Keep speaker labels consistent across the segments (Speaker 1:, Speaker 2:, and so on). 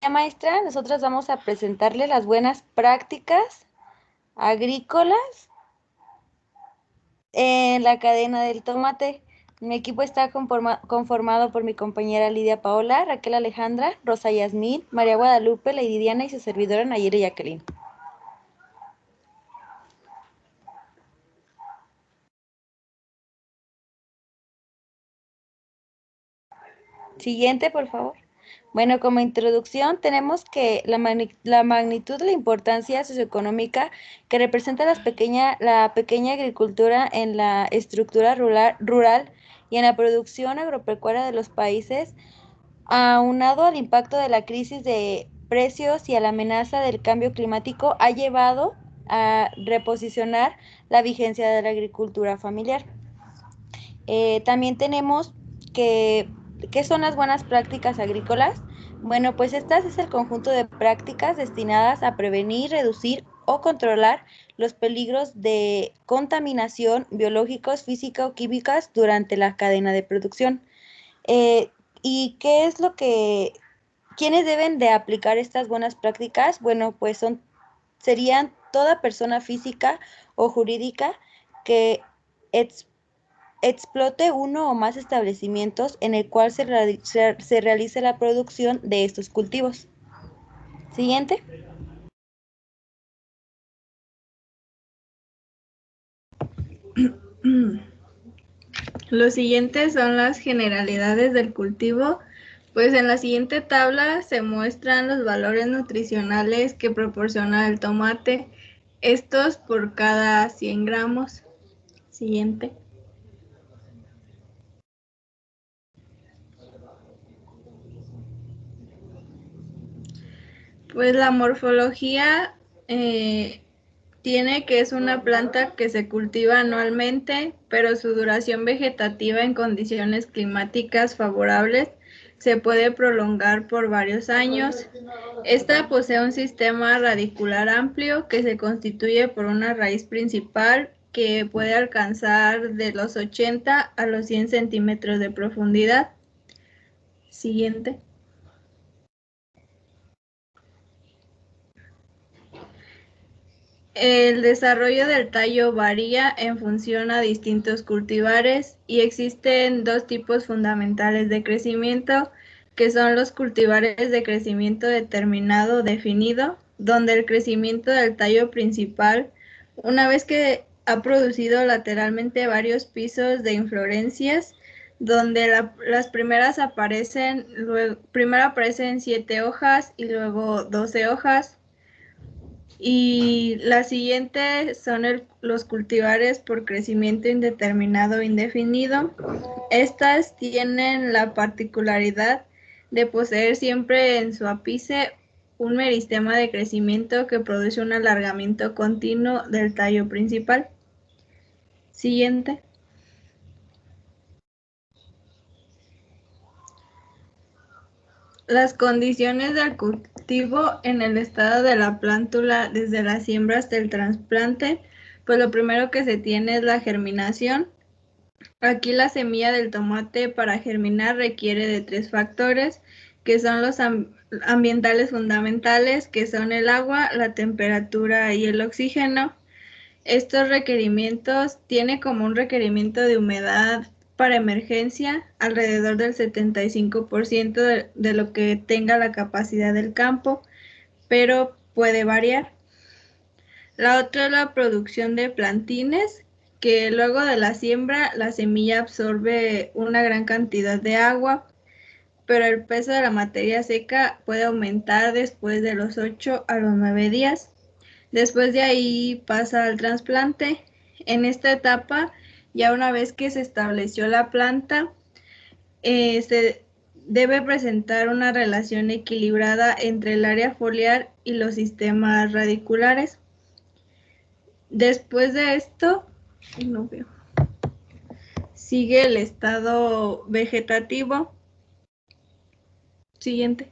Speaker 1: maestra, nosotros vamos a presentarle las buenas prácticas agrícolas en la cadena del tomate. Mi equipo está conformado por mi compañera Lidia Paola, Raquel Alejandra, Rosa Yasmín, María Guadalupe, Lady Diana y su servidora Nayera Jacqueline. Siguiente, por favor. Bueno, como introducción tenemos que la magnitud de la importancia socioeconómica que representa la pequeña agricultura en la estructura rural y en la producción agropecuaria de los países, aunado al impacto de la crisis de precios y a la amenaza del cambio climático, ha llevado a reposicionar la vigencia de la agricultura familiar. También tenemos que, ¿qué son las buenas prácticas agrícolas? Bueno, pues estas es el conjunto de prácticas destinadas a prevenir, reducir o controlar los peligros de contaminación biológicos, física o químicas durante la cadena de producción. Eh, ¿Y qué es lo que, quiénes deben de aplicar estas buenas prácticas? Bueno, pues serían toda persona física o jurídica que explote uno o más establecimientos en el cual se realice la producción de estos cultivos. Siguiente.
Speaker 2: Los siguientes son las generalidades del cultivo. Pues en la siguiente tabla se muestran los valores nutricionales que proporciona el tomate, estos por cada 100 gramos. Siguiente. Pues la morfología tiene que es una planta que se cultiva anualmente, pero su duración vegetativa en condiciones climáticas favorables se puede prolongar por varios años. Esta posee un sistema radicular amplio que se constituye por una raíz principal que puede alcanzar de los 80 a los 100 centímetros de profundidad. Siguiente. El desarrollo del tallo varía en función a distintos cultivares y existen dos tipos fundamentales de crecimiento, que son los cultivares de crecimiento determinado o definido, donde el crecimiento del tallo principal, una vez que ha producido lateralmente varios pisos de inflorescencias, donde las primeras aparecen, primero aparecen 7 hojas y luego 12 hojas. Y la siguiente son los cultivares por crecimiento indeterminado o indefinido. Estas tienen la particularidad de poseer siempre en su ápice un meristema de crecimiento que produce un alargamiento continuo del tallo principal. Siguiente. Las condiciones del cultivo en el estado de la plántula desde la siembra hasta el trasplante, pues lo primero que se tiene es la germinación. Aquí la semilla del tomate para germinar requiere de 3 factores, que son los ambientales fundamentales, que son el agua, la temperatura y el oxígeno. Estos requerimientos tienen como un requerimiento de humedad para emergencia alrededor del 75% de lo que tenga la capacidad del campo, pero puede variar. La otra es la producción de plantines, que luego de la siembra la semilla absorbe una gran cantidad de agua, pero el peso de la materia seca puede aumentar después de los 8 a los 9 días. Después de ahí pasa al trasplante. En esta etapa, ya una vez que se estableció la planta, se debe presentar una relación equilibrada entre el área foliar y los sistemas radiculares. Después de esto, no veo, sigue el estado vegetativo. Siguiente.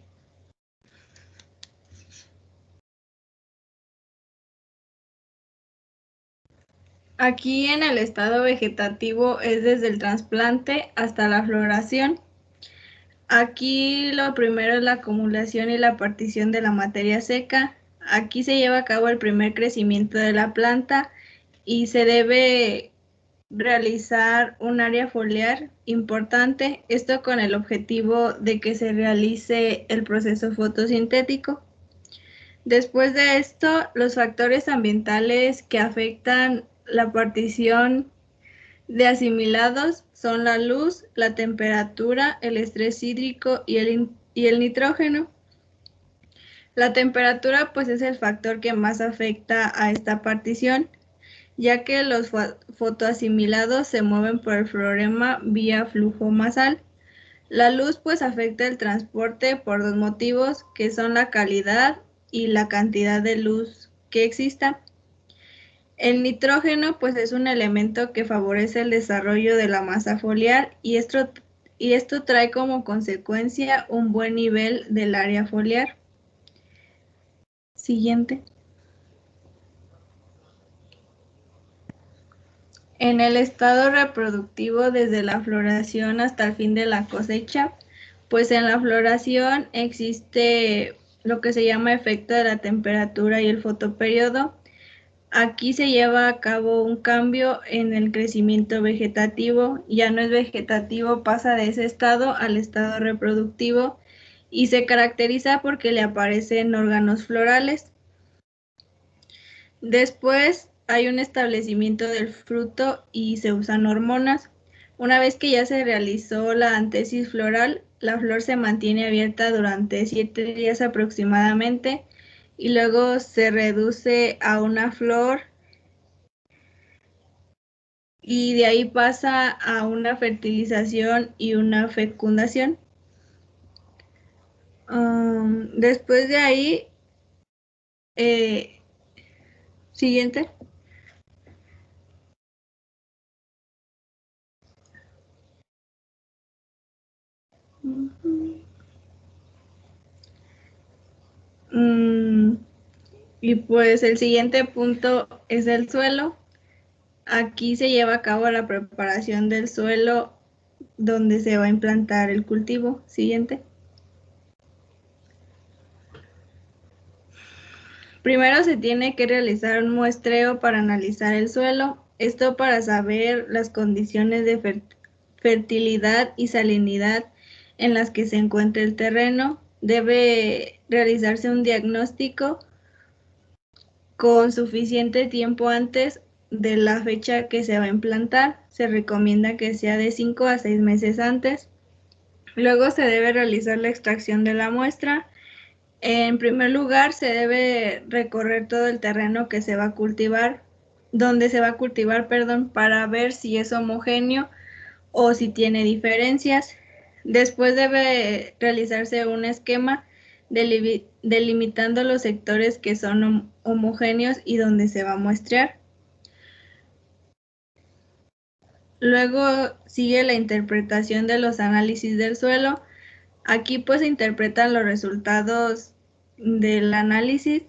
Speaker 2: Aquí en el estado vegetativo es desde el trasplante hasta la floración. Aquí lo primero es la acumulación y la partición de la materia seca. Aquí se lleva a cabo el primer crecimiento de la planta y se debe realizar un área foliar importante, esto con el objetivo de que se realice el proceso fotosintético. Después de esto, los factores ambientales que afectan la partición de asimilados son la luz, la temperatura, el estrés hídrico y el nitrógeno. La temperatura pues es el factor que más afecta a esta partición, ya que los fotoasimilados se mueven por el florema vía flujo masal. La luz pues afecta el transporte por dos motivos, que son la calidad y la cantidad de luz que exista. El nitrógeno pues es un elemento que favorece el desarrollo de la masa foliar y esto trae como consecuencia un buen nivel del área foliar. Siguiente. En el estado reproductivo desde la floración hasta el fin de la cosecha, pues en la floración existe lo que se llama efecto de la temperatura y el fotoperiodo. Aquí se lleva a cabo un cambio en el crecimiento vegetativo, ya no es vegetativo, pasa de ese estado al estado reproductivo y se caracteriza porque le aparecen órganos florales. Después hay un establecimiento del fruto y se usan hormonas. Una vez que ya se realizó la antesis floral, la flor se mantiene abierta durante 7 días aproximadamente y luego se reduce a una flor y de ahí pasa a una fertilización y una fecundación. Después de ahí, siguiente. Y pues el siguiente punto es el suelo. Aquí se lleva a cabo la preparación del suelo donde se va a implantar el cultivo. Siguiente. Primero se tiene que realizar un muestreo para analizar el suelo, esto para saber las condiciones de fertilidad y salinidad en las que se encuentra el terreno. Debe realizarse un diagnóstico con suficiente tiempo antes de la fecha que se va a implantar. Se recomienda que sea de 5 a 6 meses antes. Luego se debe realizar la extracción de la muestra. En primer lugar, se debe recorrer todo el terreno que se va a cultivar, donde se va a cultivar, perdón, para ver si es homogéneo o si tiene diferencias. Después debe realizarse un esquema delimitando los sectores que son homogéneos y donde se va a muestrear. Luego sigue la interpretación de los análisis del suelo. Aquí pues se interpretan los resultados del análisis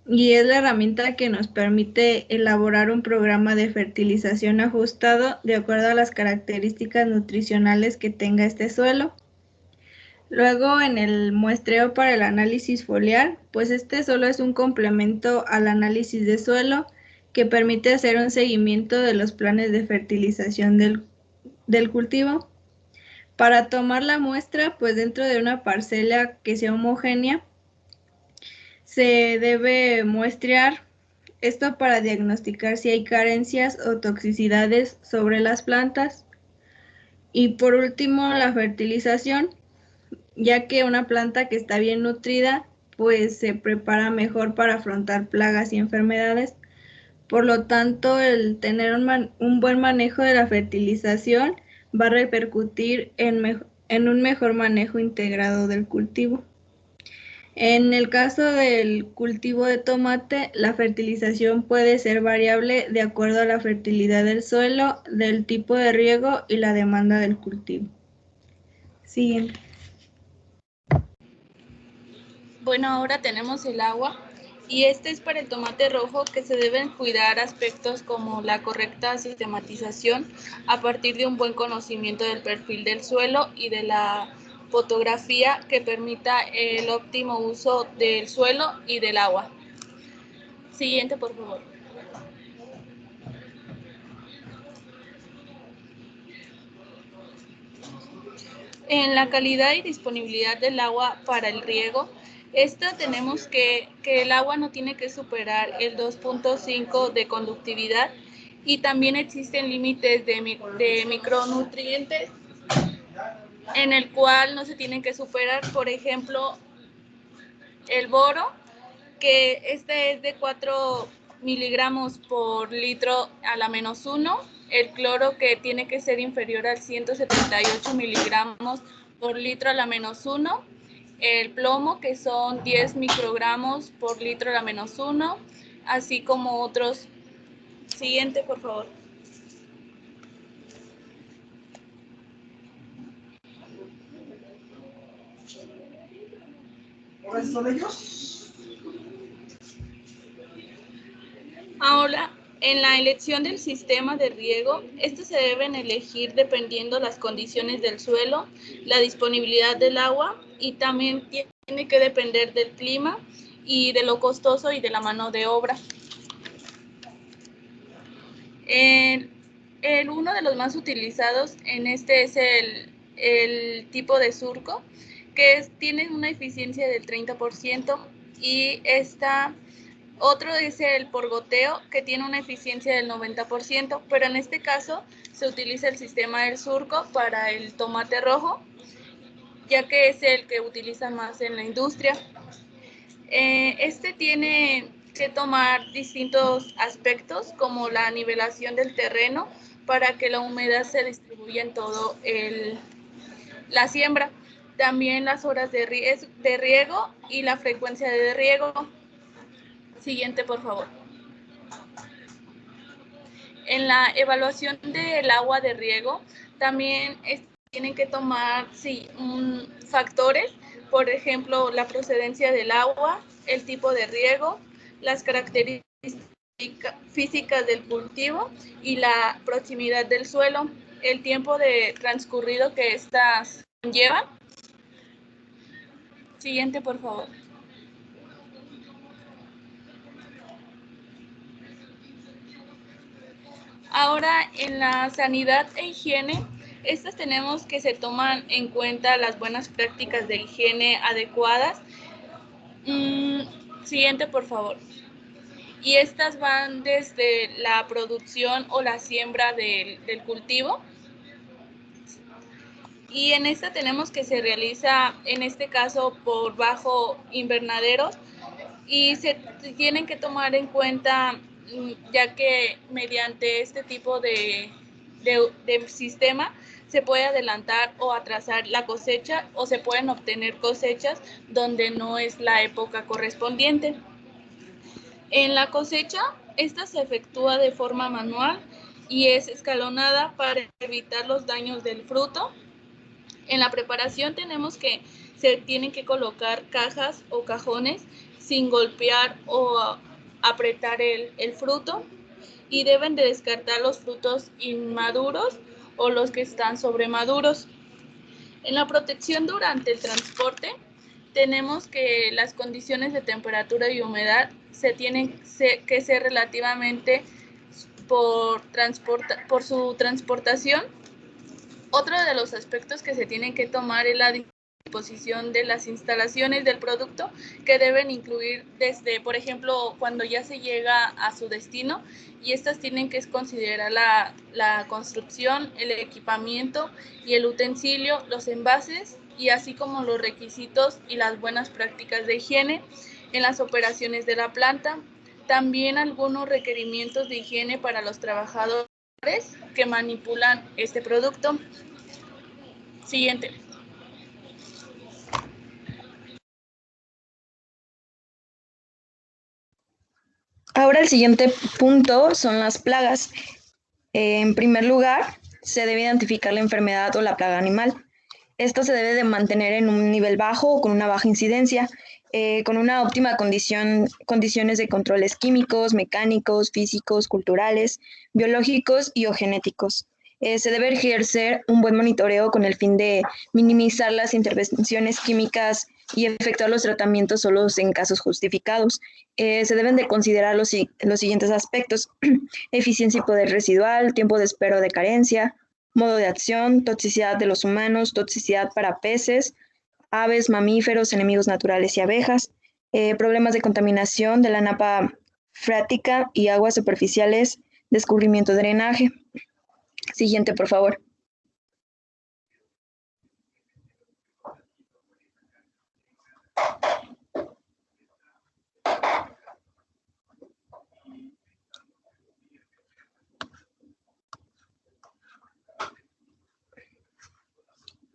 Speaker 2: y es la herramienta que nos permite elaborar un programa de fertilización ajustado de acuerdo a las características nutricionales que tenga este suelo. Luego en el muestreo para el análisis foliar, pues este solo es un complemento al análisis de suelo que permite hacer un seguimiento de los planes de fertilización del cultivo. Para tomar la muestra, pues dentro de una parcela que sea homogénea, se debe muestrear esto para diagnosticar si hay carencias o toxicidades sobre las plantas. Y por último, la fertilización, ya que una planta que está bien nutrida, pues se prepara mejor para afrontar plagas y enfermedades. Por lo tanto, el tener un buen manejo de la fertilización va a repercutir en un mejor manejo integrado del cultivo. En el caso del cultivo de tomate, la fertilización puede ser variable de acuerdo a la fertilidad del suelo, del tipo de riego y la demanda del cultivo. Siguiente.
Speaker 3: Bueno, ahora tenemos el agua y este es para el tomate rojo, que se deben cuidar aspectos como la correcta sistematización a partir de un buen conocimiento del perfil del suelo y de la fotografía que permita el óptimo uso del suelo y del agua. Siguiente, por favor. En la calidad y disponibilidad del agua para el riego, tenemos que el agua no tiene que superar el 2.5 de conductividad y también existen límites de micronutrientes en el cual no se tienen que superar. Por ejemplo, el boro, que este es de 4 miligramos por litro a la -1, el cloro, que tiene que ser inferior al 178 miligramos por litro a la -1, el plomo, que son 10 microgramos por litro a la -1, así como otros. Siguiente, por favor.
Speaker 4: ¿Cuáles son ellos?
Speaker 3: Ahora, en la elección del sistema de riego, estos se deben elegir dependiendo las condiciones del suelo, la disponibilidad del agua, y también tiene que depender del clima y de lo costoso y de la mano de obra. Uno de los más utilizados en este es el tipo de surco, que tiene una eficiencia del 30%, y otro es el por goteo, que tiene una eficiencia del 90%, pero en este caso se utiliza el sistema del surco para el tomate rojo, ya que es el que utilizan más en la industria. Tiene que tomar distintos aspectos, como la nivelación del terreno, para que la humedad se distribuya en todo la siembra. También las horas de riego y la frecuencia de riego. Siguiente, por favor. En la evaluación del agua de riego, también tienen que tomar factores, por ejemplo, la procedencia del agua, el tipo de riego, las características físicas del cultivo y la proximidad del suelo, el tiempo de transcurrido que estas conllevan. Siguiente, por favor. Ahora, en la sanidad e higiene, tenemos que se toman en cuenta las buenas prácticas de higiene adecuadas. Siguiente, por favor. Y estas van desde la producción o la siembra del cultivo. Y en esta tenemos que se realiza, en este caso, por bajo invernadero, y se tienen que tomar en cuenta, ya que mediante este tipo de sistema se puede adelantar o atrasar la cosecha, o se pueden obtener cosechas donde no es la época correspondiente. En la cosecha, esta se efectúa de forma manual y es escalonada para evitar los daños del fruto. En la preparación tenemos que se tienen que colocar cajas o cajones sin golpear o apretar el fruto, y deben de descartar los frutos inmaduros o los que están sobremaduros. En la protección durante el transporte, tenemos que las condiciones de temperatura y humedad se tienen que ser relativamente por su transportación. Otro de los aspectos que se tienen que tomar es la disposición de las instalaciones del producto, que deben incluir desde, por ejemplo, cuando ya se llega a su destino, y estas tienen que considerar la construcción, el equipamiento y el utensilio, los envases, y así como los requisitos y las buenas prácticas de higiene en las operaciones de la planta. También algunos requerimientos de higiene para los trabajadores que manipulan este producto. Siguiente.
Speaker 1: Ahora el siguiente punto son las plagas. En primer lugar, se debe identificar la enfermedad o la plaga animal. Esto se debe de mantener en un nivel bajo o con una baja incidencia, con una óptima condiciones de controles químicos, mecánicos, físicos, culturales, biológicos y o genéticos.
Speaker 4: Se debe ejercer un buen monitoreo con el fin de minimizar las intervenciones químicas y efectuar los tratamientos solos en casos justificados. Se deben de considerar los siguientes aspectos: eficiencia y poder residual, tiempo de espera o de carencia, modo de acción, toxicidad de los humanos, toxicidad para peces, aves, mamíferos, enemigos naturales y abejas, problemas de contaminación de la napa freática y aguas superficiales, descubrimiento de drenaje. Siguiente, por favor.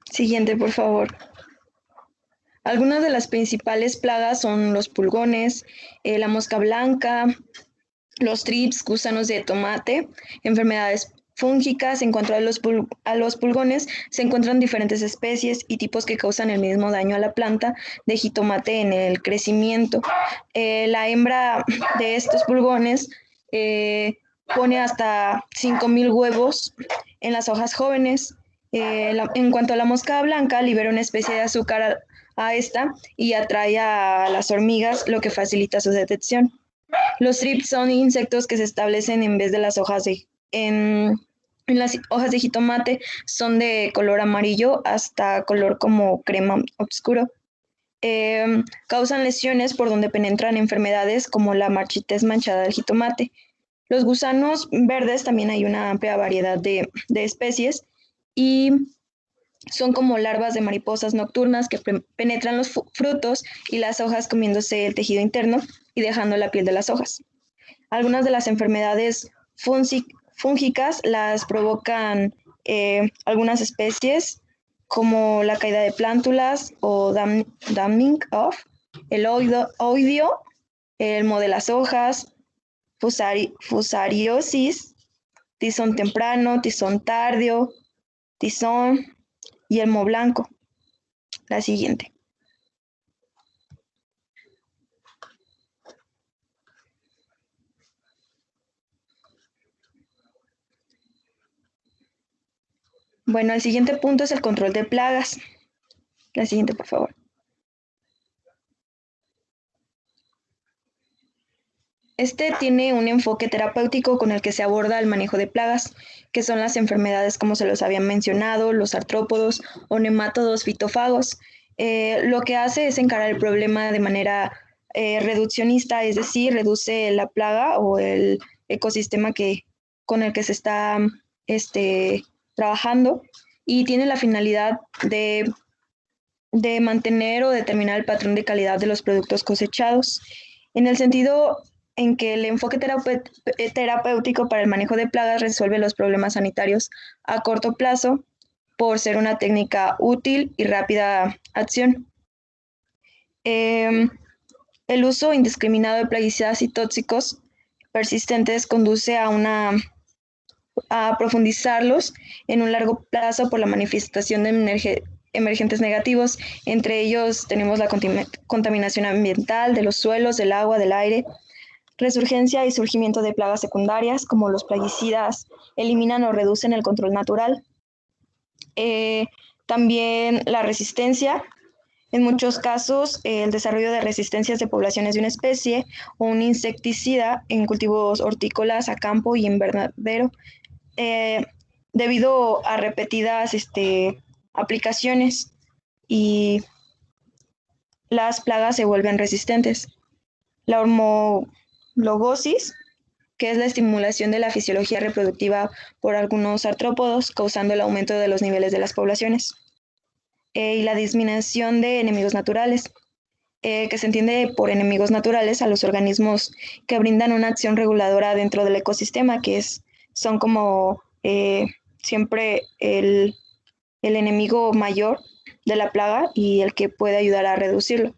Speaker 4: Siguiente, por favor. Algunas de las principales plagas son los pulgones, la mosca blanca, los thrips, gusanos de tomate, enfermedades fúngicas. En cuanto a los pulgones, se encuentran diferentes especies y tipos que causan el mismo daño a la planta de jitomate en el crecimiento. La hembra de estos pulgones pone hasta 5,000 huevos en las hojas jóvenes. En cuanto a la mosca blanca, libera una especie de azúcar a esta y atrae a las hormigas, lo que facilita su detección. Los thrips son insectos que se establecen en vez de las hojas en las hojas de jitomate, son de color amarillo hasta color como crema oscuro. Causan lesiones por donde penetran enfermedades como la marchitez manchada del jitomate. Los gusanos verdes, también hay una amplia variedad de especies y son como larvas de mariposas nocturnas que penetran los frutos y las hojas, comiéndose el tejido interno y dejando la piel de las hojas. Algunas de las enfermedades fúngicas las provocan algunas especies, como la caída de plántulas o damming off, el oidio, el moho de las hojas, fusariosis, tizón temprano, tizón tardío, tizón y el moho blanco. La siguiente. Bueno, el siguiente punto es el control de plagas. La siguiente, por favor. Este tiene un enfoque terapéutico con el que se aborda el manejo de plagas, que son las enfermedades, como se los había mencionado, los artrópodos o nemátodos fitófagos. Lo que hace es encarar el problema de manera reduccionista, es decir, reduce la plaga o el ecosistema con el que se está trabajando, y tiene la finalidad de mantener o determinar el patrón de calidad de los productos cosechados, en el sentido en que el enfoque terapéutico para el manejo de plagas resuelve los problemas sanitarios a corto plazo por ser una técnica útil y rápida acción. El uso indiscriminado de plaguicidas y tóxicos persistentes conduce a profundizarlos en un largo plazo por la manifestación de emergentes negativos. Entre ellos tenemos la contaminación ambiental de los suelos, del agua, del aire, resurgencia y surgimiento de plagas secundarias, como los plaguicidas eliminan o reducen el control natural. También la resistencia. En muchos casos, el desarrollo de resistencias de poblaciones de una especie o un insecticida en cultivos hortícolas a campo y invernadero, debido a repetidas aplicaciones, y las plagas se vuelven resistentes. La homologosis, que es la estimulación de la fisiología reproductiva por algunos artrópodos, causando el aumento de los niveles de las poblaciones. Y la disminución de enemigos naturales, que se entiende por enemigos naturales a los organismos que brindan una acción reguladora dentro del ecosistema, son como siempre el enemigo mayor de la plaga y el que puede ayudar a reducirlo.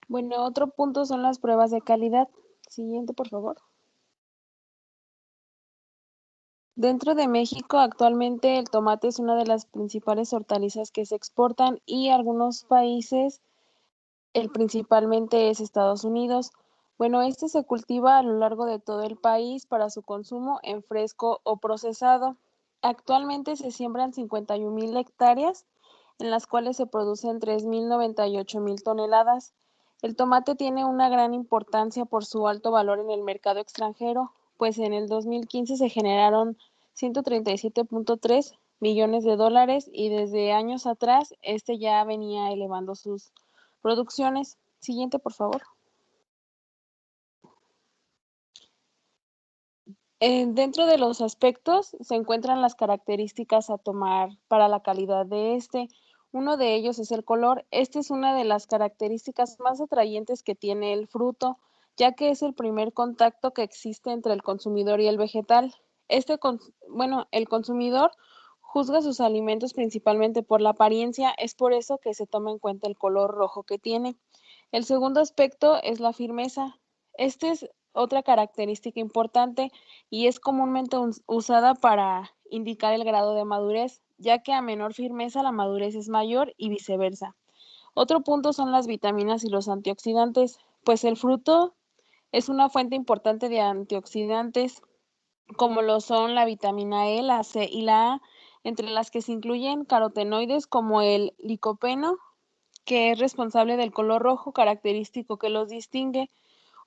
Speaker 5: Bueno, otro punto son las pruebas de calidad. Siguiente, por favor. Dentro de México, actualmente el tomate es una de las principales hortalizas que se exportan, y algunos países El principalmente es Estados Unidos. Bueno, este se cultiva a lo largo de todo el país para su consumo en fresco o procesado. Actualmente se siembran 51,000 hectáreas, en las cuales se producen 3,098,000 toneladas. El tomate tiene una gran importancia por su alto valor en el mercado extranjero, pues en el 2015 se generaron 137,3 millones de dólares y desde años atrás este ya venía elevando sus producciones. Siguiente, por favor. Dentro de los aspectos se encuentran las características a tomar para la calidad de este. Uno de ellos es el color. Este es una de las características más atrayentes que tiene el fruto, ya que es el primer contacto que existe entre el consumidor y el vegetal. El consumidor juzga sus alimentos principalmente por la apariencia, es por eso que se toma en cuenta el color rojo que tiene. El segundo aspecto es la firmeza. Este es otra característica importante y es comúnmente usada para indicar el grado de madurez, ya que a menor firmeza la madurez es mayor y viceversa. Otro punto son las vitaminas y los antioxidantes, pues el fruto es una fuente importante de antioxidantes, como lo son la vitamina E, la C y la A, entre las que se incluyen carotenoides como el licopeno, que es responsable del color rojo característico que los distingue.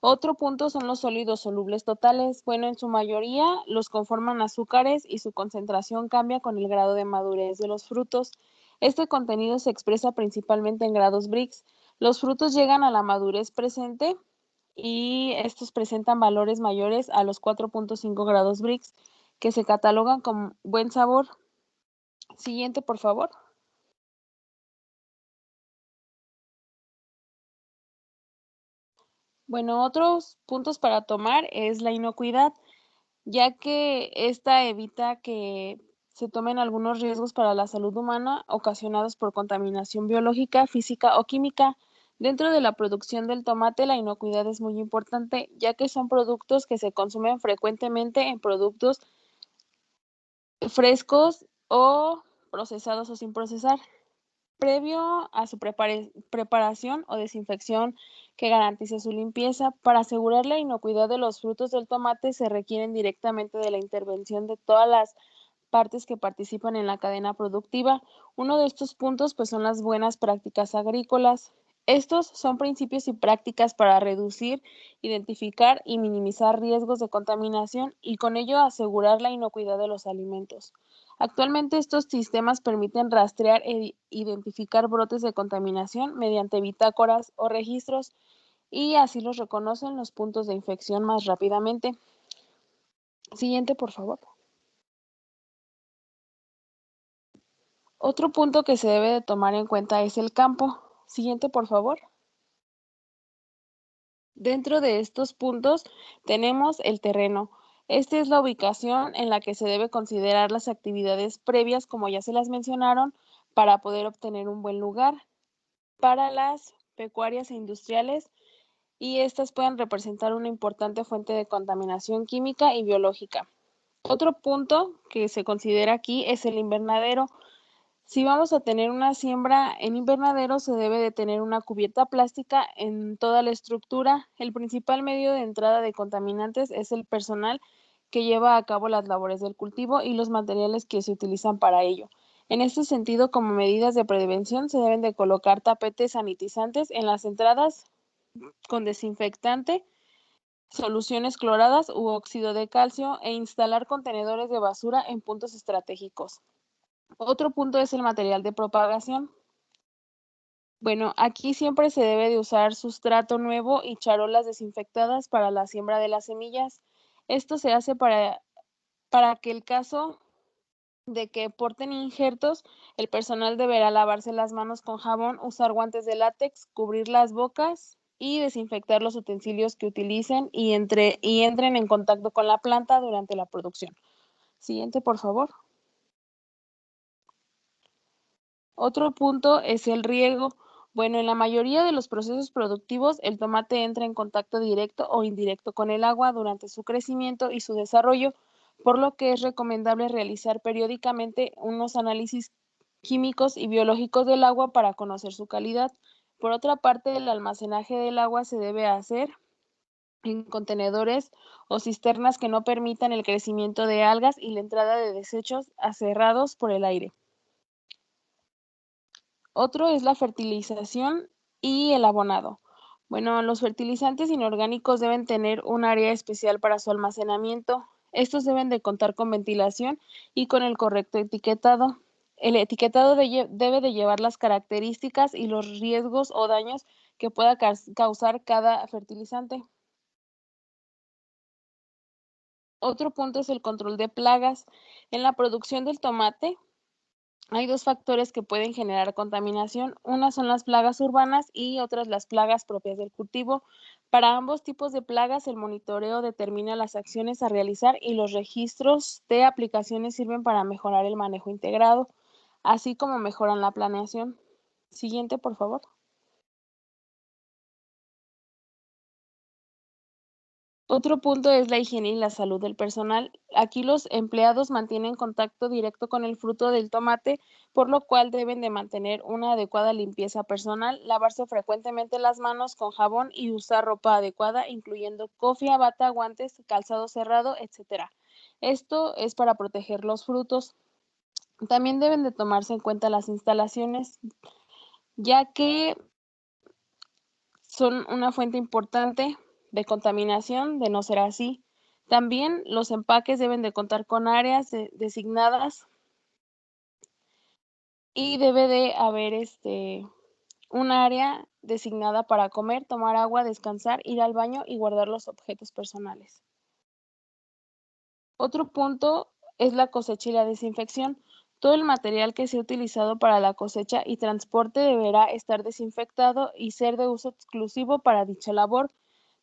Speaker 5: Otro punto son los sólidos solubles totales. Bueno, en su mayoría los conforman azúcares y su concentración cambia con el grado de madurez de los frutos. Este contenido se expresa principalmente en grados Brix. Los frutos llegan a la madurez presente y estos presentan valores mayores a los 4,5 grados Brix, que se catalogan con buen sabor. Siguiente, por favor. Bueno, otros puntos para tomar es la inocuidad, ya que esta evita que se tomen algunos riesgos para la salud humana ocasionados por contaminación biológica, física o química. Dentro de la producción del tomate, la inocuidad es muy importante, ya que son productos que se consumen frecuentemente en productos frescos o procesados o sin procesar. Previo a su preparación o desinfección que garantice su limpieza, para asegurar la inocuidad de los frutos del tomate se requieren directamente de la intervención de todas las partes que participan en la cadena productiva. Uno de estos puntos pues son las buenas prácticas agrícolas. Estos son principios y prácticas para reducir, identificar y minimizar riesgos de contaminación y con ello asegurar la inocuidad de los alimentos. Actualmente estos sistemas permiten rastrear e identificar brotes de contaminación mediante bitácoras o registros y así los reconocen los puntos de infección más rápidamente. Siguiente, por favor. Otro punto que se debe de tomar en cuenta es el campo. Siguiente, por favor. Dentro de estos puntos tenemos el terreno. Esta es la ubicación en la que se debe considerar las actividades previas, como ya se las mencionaron, para poder obtener un buen lugar para las pecuarias e industriales y estas pueden representar una importante fuente de contaminación química y biológica. Otro punto que se considera aquí es el invernadero. Si vamos a tener una siembra en invernadero, se debe de tener una cubierta plástica en toda la estructura. El principal medio de entrada de contaminantes es el personal que lleva a cabo las labores del cultivo y los materiales que se utilizan para ello. En este sentido, como medidas de prevención, se deben de colocar tapetes sanitizantes en las entradas con desinfectante, soluciones cloradas u óxido de calcio e instalar contenedores de basura en puntos estratégicos. Otro punto es el material de propagación. Bueno, aquí siempre se debe de usar sustrato nuevo y charolas desinfectadas para la siembra de las semillas. Esto se hace para que el caso de que porten injertos, el personal deberá lavarse las manos con jabón, usar guantes de látex, cubrir las bocas y desinfectar los utensilios que utilicen y entren en contacto con la planta durante la producción. Siguiente, por favor. Otro punto es el riego. Bueno, en la mayoría de los procesos productivos, el tomate entra en contacto directo o indirecto con el agua durante su crecimiento y su desarrollo, por lo que es recomendable realizar periódicamente unos análisis químicos y biológicos del agua para conocer su calidad. Por otra parte, el almacenaje del agua se debe hacer en contenedores o cisternas que no permitan el crecimiento de algas y la entrada de desechos aserrados por el aire. Otro es la fertilización y el abonado. Bueno, los fertilizantes inorgánicos deben tener un área especial para su almacenamiento. Estos deben de contar con ventilación y con el correcto etiquetado. El etiquetado debe de llevar las características y los riesgos o daños que pueda causar cada fertilizante. Otro punto es el control de plagas. En la producción del tomate hay dos factores que pueden generar contaminación. Unas son las plagas urbanas y otras las plagas propias del cultivo. Para ambos tipos de plagas, el monitoreo determina las acciones a realizar y los registros de aplicaciones sirven para mejorar el manejo integrado, así como mejoran la planeación. Siguiente, por favor. Otro punto es la higiene y la salud del personal. Aquí los empleados mantienen contacto directo con el fruto del tomate, por lo cual deben de mantener una adecuada limpieza personal, lavarse frecuentemente las manos con jabón y usar ropa adecuada, incluyendo cofia, bata, guantes, calzado cerrado, etc. Esto es para proteger los frutos. También deben de tomarse en cuenta las instalaciones, ya que son una fuente importante de contaminación, de no ser así. También los empaques deben de contar con áreas designadas y debe de haber un área designada para comer, tomar agua, descansar, ir al baño y guardar los objetos personales. Otro punto es la cosecha y la desinfección. Todo el material que sea utilizado para la cosecha y transporte deberá estar desinfectado y ser de uso exclusivo para dicha labor.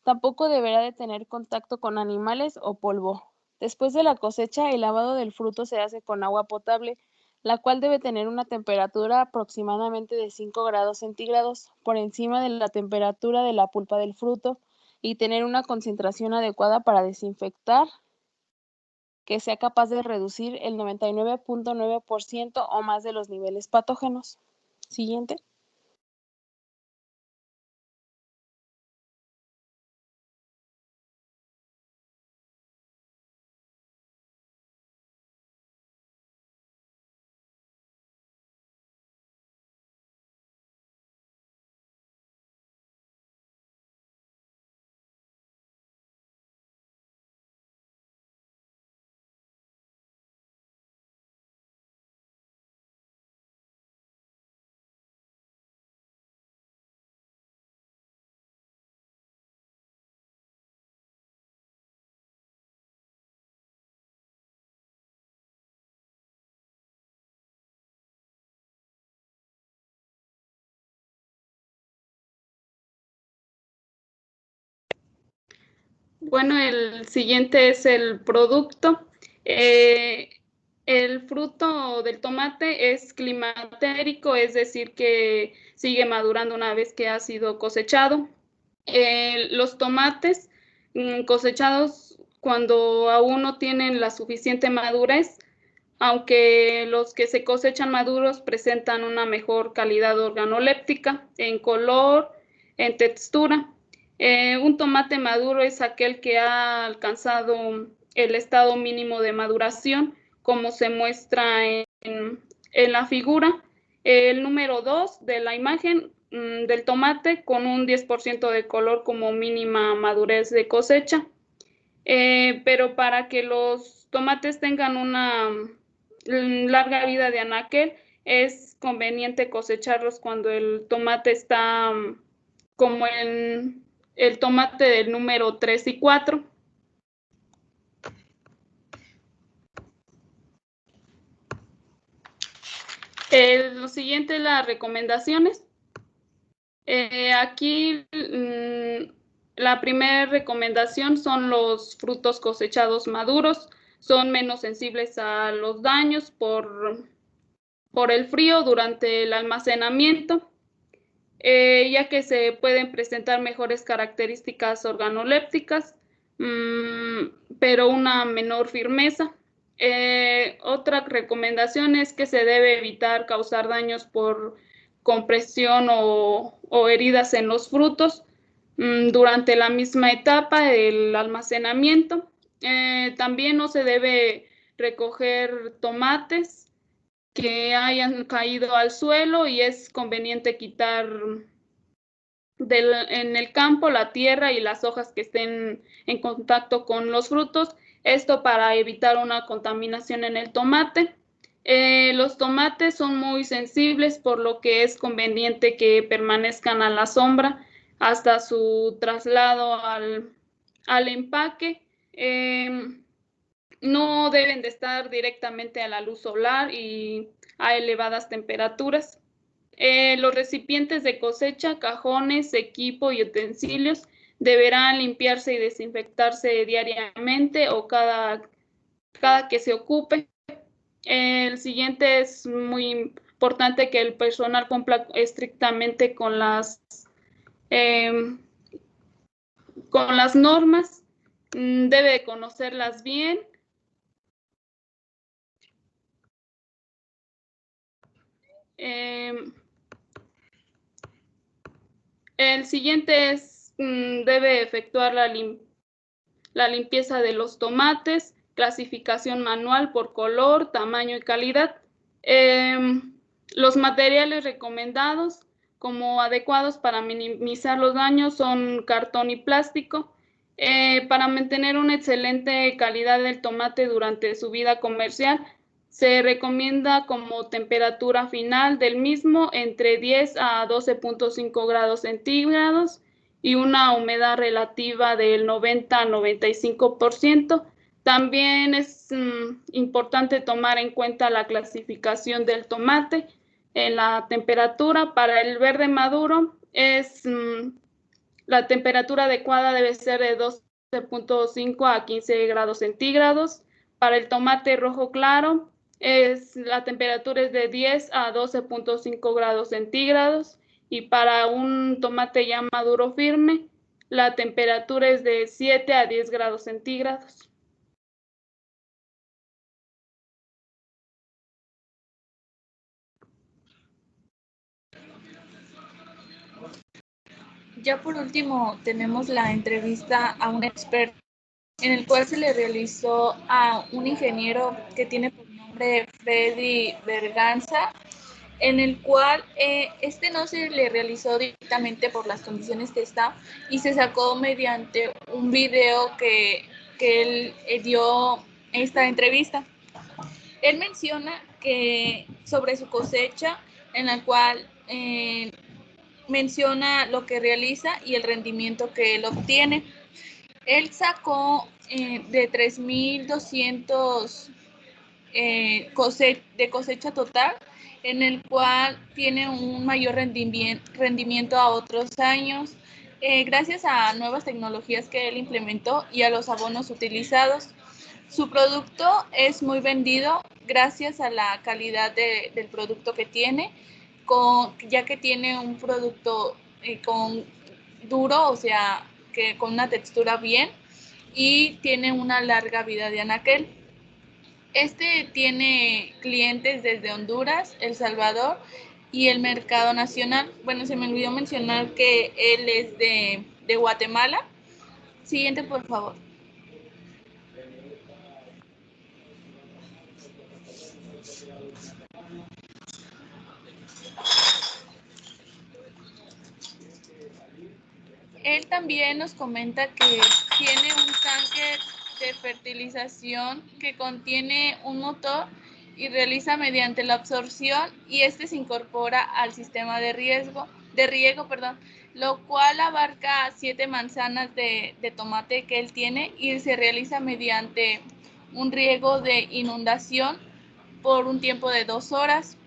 Speaker 5: Tampoco deberá de tener contacto con animales o polvo. Después de la cosecha, el lavado del fruto se hace con agua potable, la cual debe tener una temperatura aproximadamente de 5 grados centígrados por encima de la temperatura de la pulpa del fruto y tener una concentración adecuada para desinfectar que sea capaz de reducir el 99.9% o más de los niveles patógenos. Siguiente.
Speaker 3: Bueno, el siguiente es el producto. El fruto del tomate es climatérico, es decir, que sigue madurando una vez que ha sido cosechado. Los tomates cosechados cuando aún no tienen la suficiente madurez, aunque los que se cosechan maduros presentan una mejor calidad organoléptica en color, en textura. Un tomate maduro es aquel que ha alcanzado el estado mínimo de maduración, como se muestra en la figura. El número 2 de la imagen del tomate con un 10% de color como mínima madurez de cosecha. Pero para que los tomates tengan una larga vida de anaquel, es conveniente cosecharlos cuando el tomate está como en el tomate del número 3 y 4. Lo siguiente es las recomendaciones. Aquí la primera recomendación son los frutos cosechados maduros. Son menos sensibles a los daños por el frío durante el almacenamiento, ya que se pueden presentar mejores características organolépticas, pero una menor firmeza. Otra recomendación es que se debe evitar causar daños por compresión o heridas en los frutos durante la misma etapa del almacenamiento. También no se debe recoger tomates que hayan caído al suelo y es conveniente quitar en el campo la tierra y las hojas que estén en contacto con los frutos, esto para evitar una contaminación en el tomate. Los tomates son muy sensibles, por lo que es conveniente que permanezcan a la sombra hasta su traslado al empaque. No deben de estar directamente a la luz solar y a elevadas temperaturas. Los recipientes de cosecha, cajones, equipo y utensilios deberán limpiarse y desinfectarse diariamente o cada que se ocupe. El siguiente es muy importante que el personal cumpla estrictamente con las normas, debe conocerlas bien. El siguiente es, debe efectuar la limpieza de los tomates, clasificación manual por color, tamaño y calidad. Los materiales recomendados como adecuados para minimizar los daños son cartón y plástico. Para mantener una excelente calidad del tomate durante su vida comercial, se recomienda como temperatura final del mismo entre 10 a 12.5 grados centígrados y una humedad relativa del 90 a 95%. También es importante tomar en cuenta la clasificación del tomate en la temperatura. Para el verde maduro la temperatura adecuada debe ser de 12.5 a 15 grados centígrados. Para el tomate rojo claro, la temperatura es de 10 a 12.5 grados centígrados. Y para un tomate ya maduro firme, la temperatura es de 7 a 10 grados centígrados. Ya por último tenemos la entrevista a un experto en el cual se le realizó a un ingeniero que tiene por nombre Freddy Berganza, en el cual no se le realizó directamente por las condiciones que está y se sacó mediante un video que él dio esta entrevista. Él menciona que sobre su cosecha, en la cual menciona lo que realiza y el rendimiento que él obtiene. Él sacó de 3.200 de cosecha total, en el cual tiene un mayor rendimiento a otros años, gracias a nuevas tecnologías que él implementó y a los abonos utilizados. Su producto es muy vendido gracias a la calidad del producto que tiene, ya que tiene un producto duro, o sea, que con una textura bien, y tiene una larga vida de anaquel. Tiene clientes desde Honduras, El Salvador y el mercado nacional. Bueno, se me olvidó mencionar que él es de Guatemala. Siguiente, por favor. Él también nos comenta que tiene un tanque de fertilización que contiene un motor y realiza mediante la absorción, y se incorpora al sistema de riego, lo cual abarca 7 manzanas de tomate que él tiene, y se realiza mediante un riego de inundación por un tiempo de 2 horas.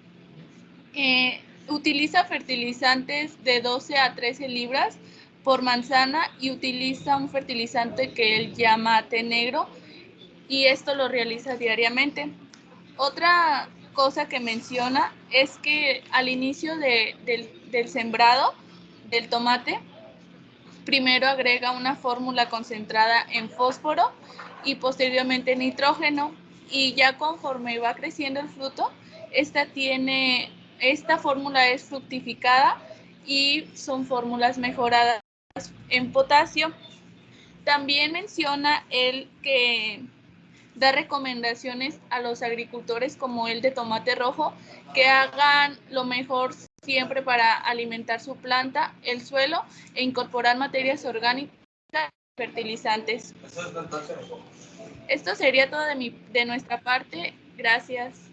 Speaker 3: Utiliza fertilizantes de 12 a 13 libras por manzana y utiliza un fertilizante que él llama té negro, y esto lo realiza diariamente. Otra cosa que menciona es que al inicio del sembrado del tomate, primero agrega una fórmula concentrada en fósforo y posteriormente nitrógeno, y ya conforme va creciendo el fruto, tiene esta fórmula es fructificada y son fórmulas mejoradas en potasio. También menciona él que da recomendaciones a los agricultores como el de tomate rojo que hagan lo mejor siempre para alimentar su planta, el suelo e incorporar materias orgánicas y fertilizantes. Esto sería todo de nuestra parte. Gracias.